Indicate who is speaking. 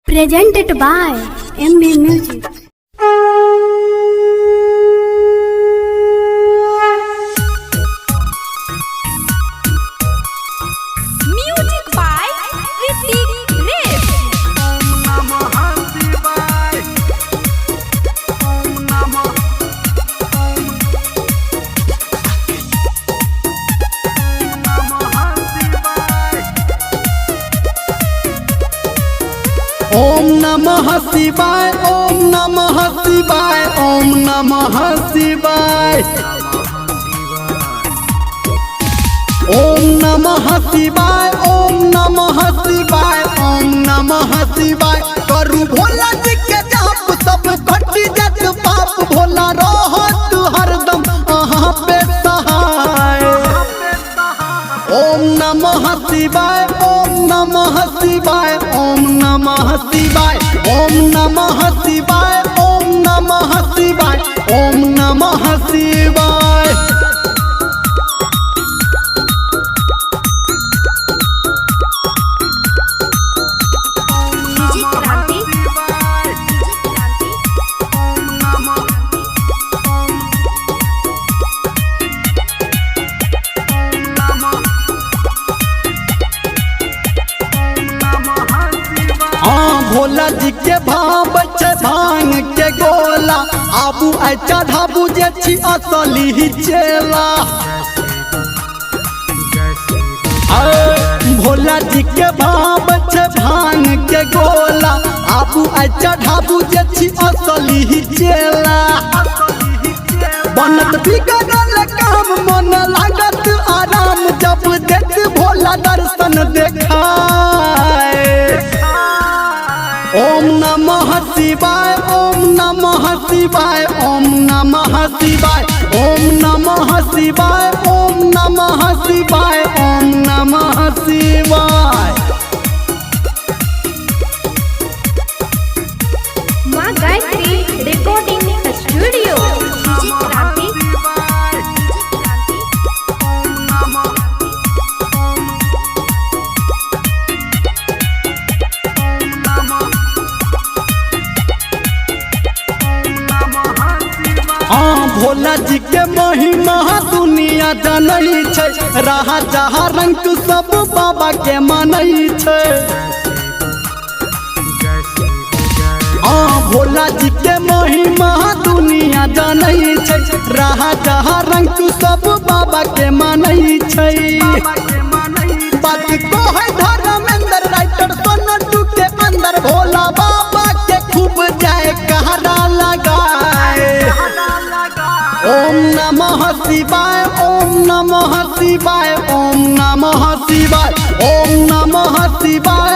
Speaker 1: Presented by MB Music.
Speaker 2: Music by Ritik Rip.
Speaker 3: ओम नमः शिवाय ओम नमः शिवाय ओम नमः शिवाय ओम नमः शिवाय ओम नमः शिवाय ओम नमः शिवाय करू भोला जी के जाप सब घट जत पाप भोला रहत हरदम अहाँ पे सहाय ओम नमः शिवाय ओम नमः शिवाय ओम नमः शिवाय ओम नमः शिवाय ओम नमः शिवाय ओम नमः शिवाय
Speaker 2: DJ Kranti.
Speaker 3: हाँ भोला जी के भाव छै भांग के गोला आबू आई चढ़ाबू जे छी असली ही चेला भोला जी के भाव छै भांग के गोला आबू आई चढ़ाबू जे छी असली ही चेला बनत बिगड़ल काम मन लागत आराम जब देख भोला दर्शन देखाए ओम नमः शिवाय ओम नमः शिवाय ओम नमः शिवाय ओम नमः शिवाय ओम नमः शिवाय ओम नमः शिवाय
Speaker 2: Ma Gayatri Recording Studio. DJ Kranti.
Speaker 3: हाँ भोला जी के महिमा दुनिया जनई छै रहा जहाँ रंग सब बाबा के मनई छै हाँ भोला जी के महिमा दुनिया जनई छै रहा जहाँ रंग सब बाबा के मनई छै बात को है धर्मेंद्र राइटर सोनू के अंदर भोला बाबा के खूब जाए कहरा लगाए ओम नमः शिवाय ओम नमः शिवाय ओम नमः शिवाय ओम नमः शिवाय